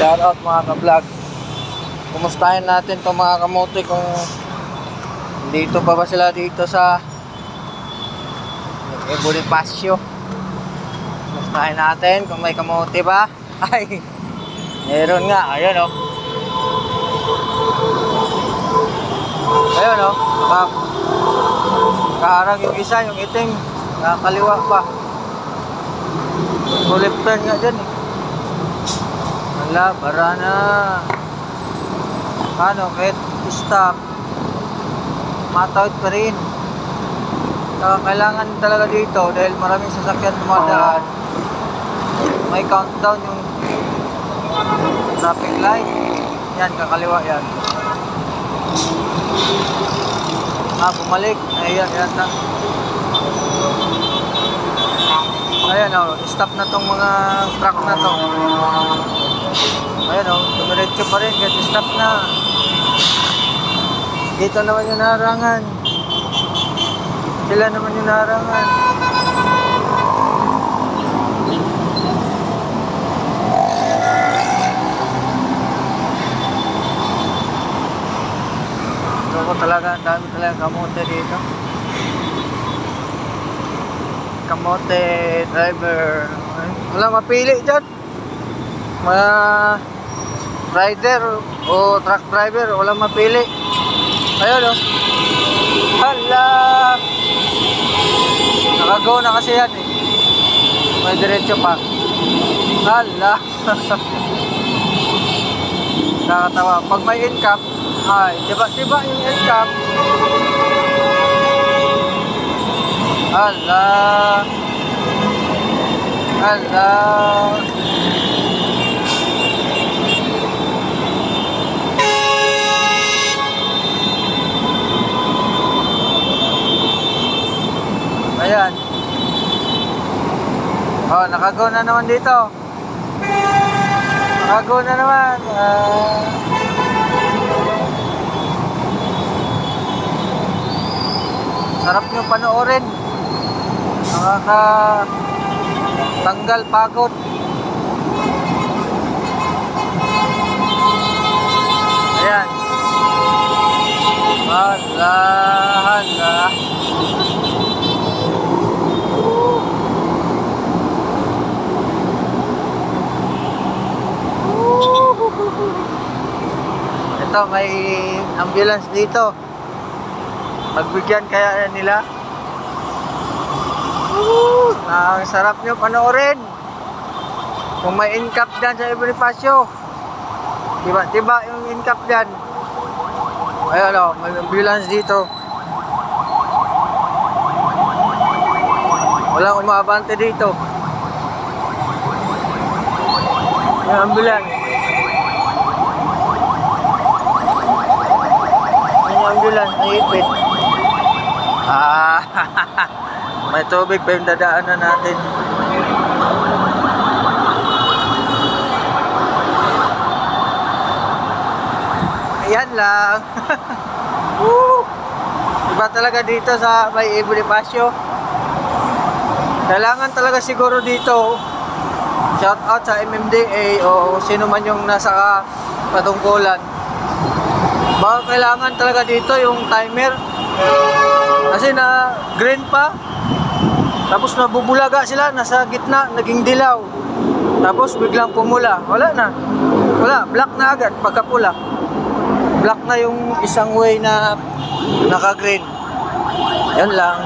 Shout out mga ka-vlog. Kumustahin natin itong mga kamote kung dito pa ba sila dito sa Bonifacio. Kumustahin natin kung may kamote ba. Ay, meron nga. Ayun o. Ayun o. Nakaharang yung isa, yung iting. Nakakaliwa pa. Full turn nga dyan eh. Wala, bara na. Ano, kahit stop, matawid pa rin. Kailangan talaga dito dahil maraming sasakyan dumadaan. May countdown yung traffic light. Yan, kakaliwa yan. Bumalik. Ayan, yata. Ayan o, stop na tong mga truck na to. Ayan o, dumiretso pa rin kahit stop na. Dito naman yung naharangan. Sila naman yung naharangan. Ito talaga, ang dami talaga kamote dito. Kamote driver. Wala mapili dyan. Mga rider o truck driver, wala mapili. Ayun o. Hala! Nakagaw na kasi yan eh. May diretso pa. Hala! Nakakatawa. Pag may end cap, ay, diba yung end cap? Hala! Hala! Ayan. Oh, nakagaw na naman dito. Nakagaw na naman. Sarap nyo panoorin. Nakakatanggal pagod. Ayan. Hala, hala. Ito, may ambulance dito. Pagbigyan kaya nila. Ang sarap nyo panoorin. Kung may in-cap dyan sa Bonifacio, diba yung in-cap dyan. Ayan o, may ambulance dito. Walang umabante dito. Yung ambulance. Yung ambulance, naipit. May tubig pa yung dadaanan natin. Ayan lang. Iba talaga dito sa may Bonifacio. Kailangan talaga siguro dito. Shout out sa MMDA o sino man yung nasa patungkulan. Baka kailangan talaga dito yung timer. Kasi na green pa. Tapos nabubulaga sila, nasa gitna, naging dilaw. Tapos biglang pumula. Wala na. Wala, black na agad pagkapula. Black na yung isang way na naka-green. Yan lang.